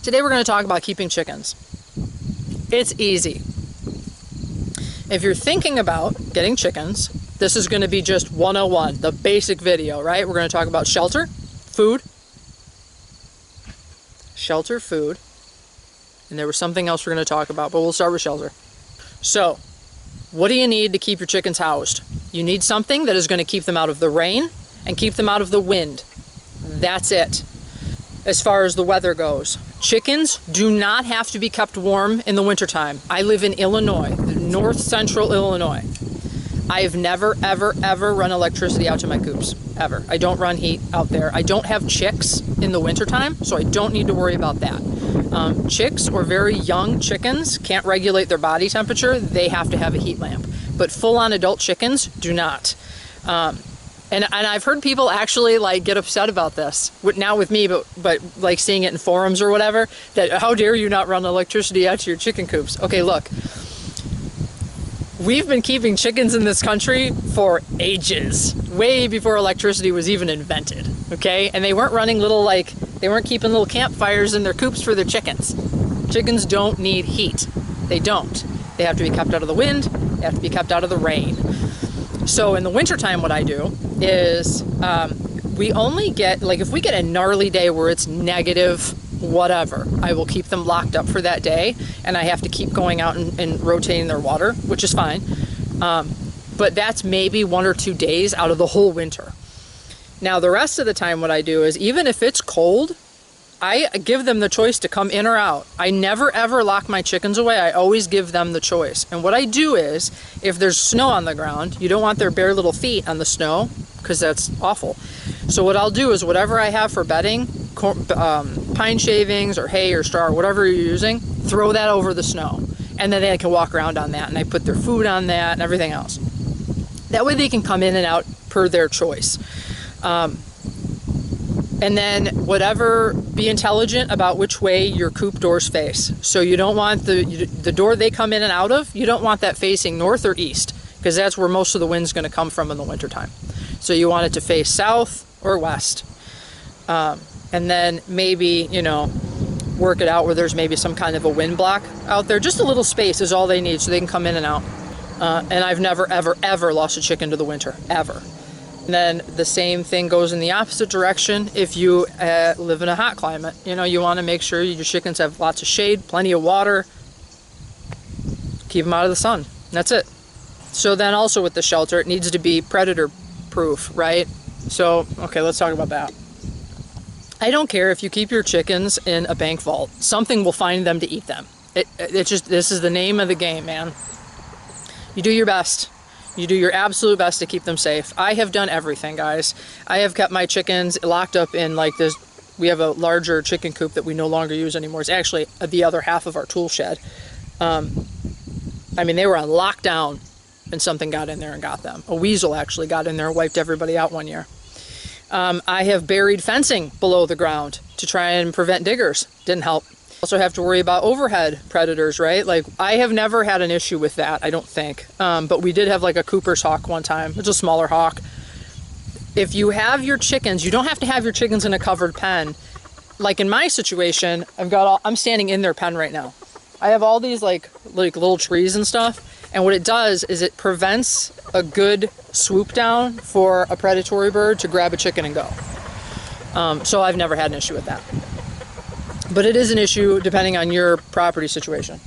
Today we're going to talk about keeping chickens. It's easy. If you're thinking about getting chickens, this is going to be just 101, the basic video, right? We're going to talk about shelter, food, and there was something else we're going to talk about, but we'll start with shelter. So, what do you need to keep your chickens housed? You need something that is going to keep them out of the rain and keep them out of the wind. That's it. As far as the weather goes, chickens do not have to be kept warm in the wintertime. I live in Illinois, north central Illinois. I have never, ever run electricity out to my coops, ever. I don't run heat out there. I don't have chicks in the wintertime, so I don't need to worry about that. Chicks or very young chickens can't regulate their body temperature. They have to have a heat lamp. But full-on adult chickens do not. And I've heard people actually like get upset about this, not with me, but like seeing it in forums or whatever, that how dare you not run electricity out to your chicken coops. Okay, look, we've been keeping chickens in this country for ages, way before electricity was even invented, okay? And they weren't running they weren't keeping little campfires in their coops for their chickens. Chickens don't need heat. They don't. They have to be kept out of the wind. They have to be kept out of the rain. So in the wintertime, what I do is we only get, like if we get a gnarly day where it's negative whatever, I will keep them locked up for that day, and I have to keep going out and rotating their water, which is fine. But that's maybe 1 or 2 days out of the whole winter. Now the rest of the time what I do is, even if it's cold, I give them the choice to come in or out. I never ever lock my chickens away. I always give them the choice. And what I do is, if there's snow on the ground, you don't want their bare little feet on the snow, because that's awful. So what I'll do is, whatever I have for bedding, pine shavings or hay or straw or whatever you're using, throw that over the snow. And then they can walk around on that, and I put their food on that and everything else. That way they can come in and out per their choice. And then be intelligent about which way your coop doors face. So you don't want the door they come in and out of, you don't want that facing north or east, because that's where most of the wind's going to come from in the wintertime. So you want it to face south or west. And then maybe, work it out where there's maybe some kind of a wind block out there. Just a little space is all they need so they can come in and out. And I've never, ever lost a chicken to the winter, ever. And then the same thing goes in the opposite direction if you live in a hot climate. You want to make sure your chickens have lots of shade, plenty of water, keep them out of the sun. That's it. So then also with the shelter, it needs to be predator proof, right? So, okay, let's talk about that. I don't care if you keep your chickens in a bank vault. Something will find them to eat them. This is the name of the game, man. You do your best. You do your absolute best to keep them safe. I have done everything, guys. I have kept my chickens locked up in like this. We have a larger chicken coop that we no longer use anymore. It's actually the other half of our tool shed. They were on lockdown and something got in there and got them. A weasel actually got in there and wiped everybody out one year. I have buried fencing below the ground to try and prevent diggers. Didn't help. Also have to worry about overhead predators, right? Like, I have never had an issue with that, I don't think. But we did have like a Cooper's hawk one time. It's a smaller hawk. If you have your chickens, you don't have to have your chickens in a covered pen. Like in my situation, I'm standing in their pen right now. I have all these like little trees and stuff. And what it does is it prevents a good swoop down for a predatory bird to grab a chicken and go. So I've never had an issue with that. But it is an issue depending on your property situation.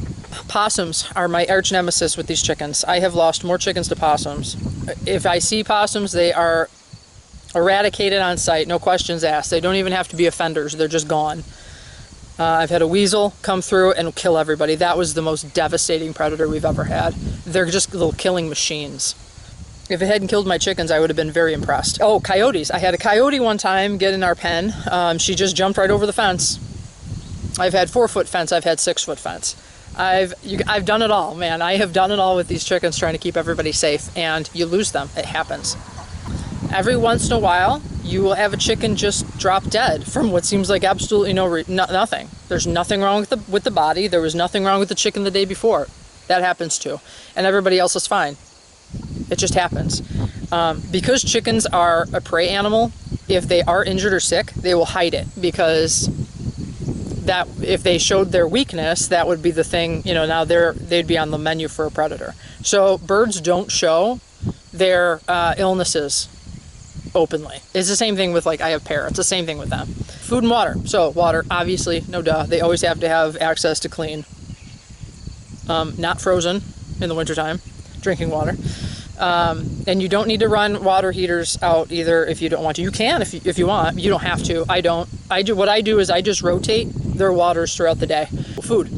Possums are my arch nemesis with these chickens. I have lost more chickens to possums. If I see possums, they are eradicated on sight, no questions asked. They don't even have to be offenders, they're just gone. I've had a weasel come through and kill everybody. That was the most devastating predator we've ever had. They're just little killing machines. If it hadn't killed my chickens, I would have been very impressed. Oh, coyotes. I had a coyote one time get in our pen. She just jumped right over the fence. I've had 4-foot fence, I've had 6-foot fence. I've done it all, man. I have done it all with these chickens trying to keep everybody safe, and you lose them. It happens. Every once in a while, you will have a chicken just drop dead from what seems like absolutely nothing. There's nothing wrong with the body. There was nothing wrong with the chicken the day before. That happens too. And everybody else is fine. It just happens. Because chickens are a prey animal, if they are injured or sick, they will hide it because that if they showed their weakness, that would be the thing, you know, now they'd be on the menu for a predator. So birds don't show their illnesses openly. It's the same thing with, like, I have parrots, the same thing with them. Food and water. So water, obviously, no duh. They always have to have access to clean, not frozen in the wintertime, drinking water. And you don't need to run water heaters out either if you don't want to. You can if you want. You don't have to. I don't. What I do is I just rotate their waters throughout the day. Food.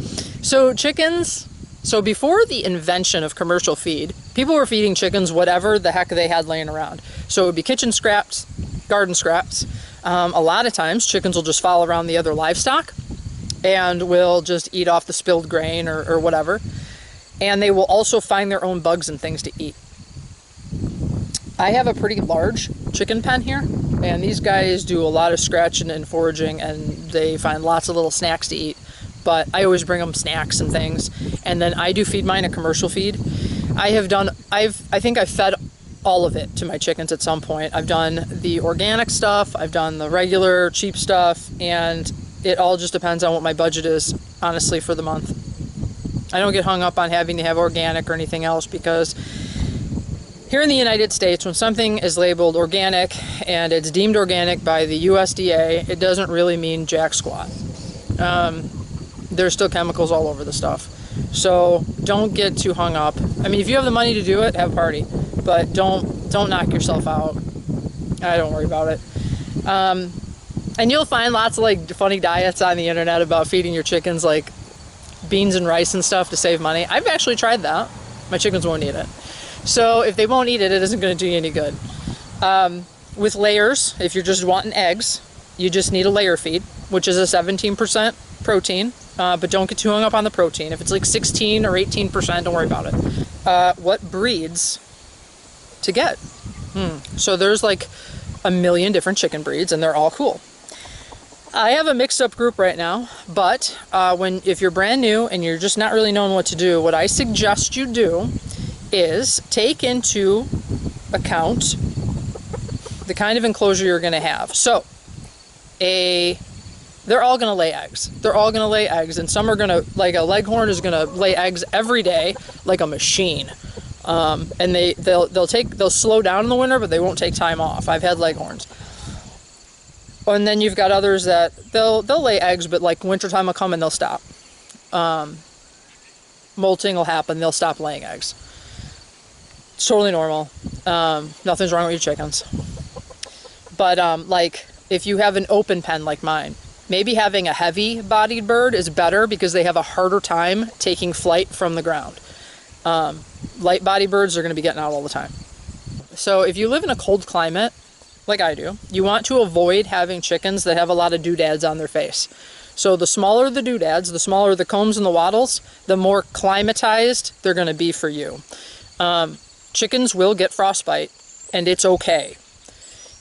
So chickens, so before the invention of commercial feed, people were feeding chickens whatever the heck they had laying around. So it would be kitchen scraps, garden scraps. A lot of times chickens will just follow around the other livestock and will just eat off the spilled grain or whatever. And they will also find their own bugs and things to eat. I have a pretty large chicken pen here, and these guys do a lot of scratching and foraging, and they find lots of little snacks to eat. But I always bring them snacks and things, and then I do feed mine a commercial feed. I think I've fed all of it to my chickens at some point. I've done the organic stuff, I've done the regular cheap stuff, and it all just depends on what my budget is, honestly, for the month. I don't get hung up on having to have organic or anything else, because here in the United States, when something is labeled organic and it's deemed organic by the USDA, it doesn't really mean jack squat. There's still chemicals all over the stuff. So don't get too hung up. I mean, if you have the money to do it, have a party, but don't knock yourself out. I don't worry about it. And you'll find lots of, like, funny diets on the internet about feeding your chickens, like beans and rice and stuff to save money. I've actually tried that. My chickens won't eat it. So if they won't eat it, it isn't going to do you any good. With layers, if you're just wanting eggs, you just need a layer feed, which is a 17% protein, but don't get too hung up on the protein. If it's like 16 or 18%, don't worry about it. What breeds to get? So there's like a million different chicken breeds, and they're all cool. I have a mixed up group right now, but if you're brand new and you're just not really knowing what to do, what I suggest you do is take into account the kind of enclosure you're going to have. So they're all going to lay eggs. They're all going to lay eggs, and some are going to, like a leghorn is going to lay eggs every day like a machine. And they'll slow down in the winter, but they won't take time off. I've had leghorns. And then you've got others that they'll lay eggs, but like wintertime will come and they'll stop. Molting will happen, they'll stop laying eggs. It's totally normal. Nothing's wrong with your chickens. But like if you have an open pen like mine, maybe having a heavy-bodied bird is better because they have a harder time taking flight from the ground. Light-bodied birds are going to be getting out all the time. So if you live in a cold climate, like I do, you want to avoid having chickens that have a lot of doodads on their face. So the smaller the doodads, the smaller the combs and the wattles, the more climatized they're going to be for you. Chickens will get frostbite, and it's okay.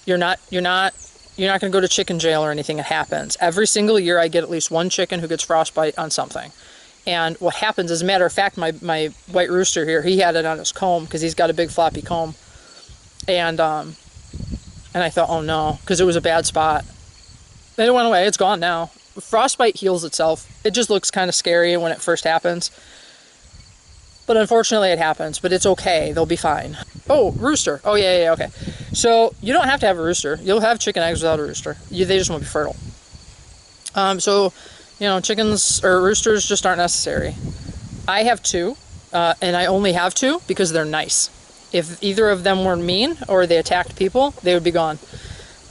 You're not going to go to chicken jail or anything. It happens. Every single year I get at least one chicken who gets frostbite on something. And what happens, as a matter of fact, my white rooster here, he had it on his comb because he's got a big floppy comb. And I thought, oh no, because it was a bad spot. Then it went away. It's gone now. Frostbite heals itself. It just looks kind of scary when it first happens. But unfortunately it happens, but it's okay. They'll be fine. Oh, rooster. Oh, yeah, okay. So you don't have to have a rooster. You'll have chicken eggs without a rooster. They just won't be fertile. So, chickens or roosters just aren't necessary. I have two, and I only have two because they're nice. If either of them were mean or they attacked people, they would be gone.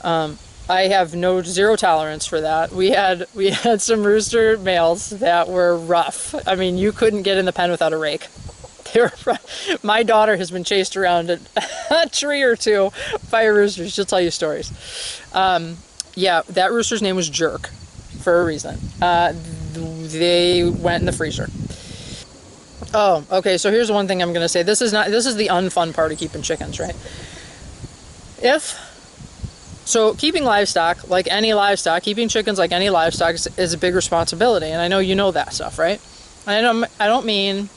I have zero tolerance for that. We had some rooster males that were rough. I mean, you couldn't get in the pen without a rake. My daughter has been chased around a tree or two by a rooster. She'll tell you stories. Yeah, that rooster's name was Jerk for a reason. They went in the freezer. Oh, okay, so here's one thing I'm going to say. This is the unfun part of keeping chickens, right? So keeping livestock, like any livestock, keeping chickens like any livestock is a big responsibility, and I know you know that stuff, right? I don't mean,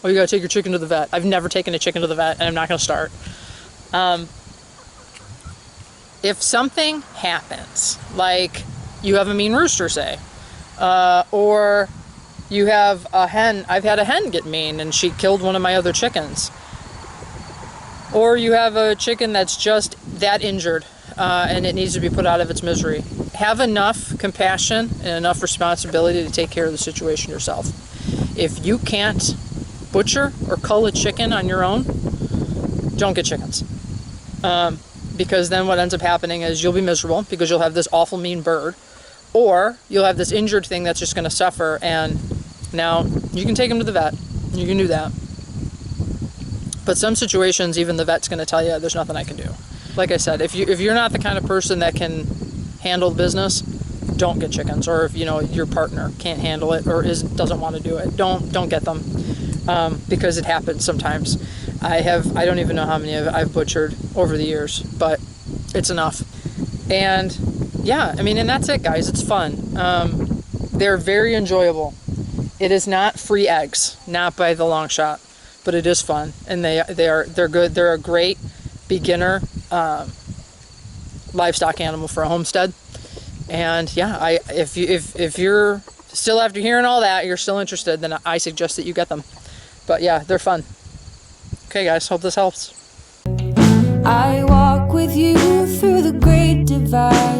oh, you gotta take your chicken to the vet. I've never taken a chicken to the vet, and I'm not gonna start. If something happens, like you have a mean rooster, say, Or you have a hen. I've had a hen get mean and she killed one of my other chickens. Or you have a chicken that's just that injured and it needs to be put out of its misery. Have enough compassion and enough responsibility to take care of the situation yourself. If you can't butcher or cull a chicken on your own, don't get chickens. Because then what ends up happening is you'll be miserable because you'll have this awful mean bird, or you'll have this injured thing that's just going to suffer, and now you can take them to the vet. You can do that. But some situations, even the vet's going to tell you there's nothing I can do. Like I said, if you're not the kind of person that can handle the business, don't get chickens. Or if your partner can't handle it or doesn't want to do it, don't get them, because it happens sometimes. I don't even know how many I've butchered over the years, but it's enough. And yeah, I mean, and that's it, guys. It's fun. They're very enjoyable. It is not free eggs, not by the long shot, but it is fun, and they're good. They're a great beginner livestock animal for a homestead. And yeah, if you're still, after hearing all that, you're still interested, then I suggest that you get them. But yeah, they're fun. Okay, guys, hope this helps. I walk with you through the great divide.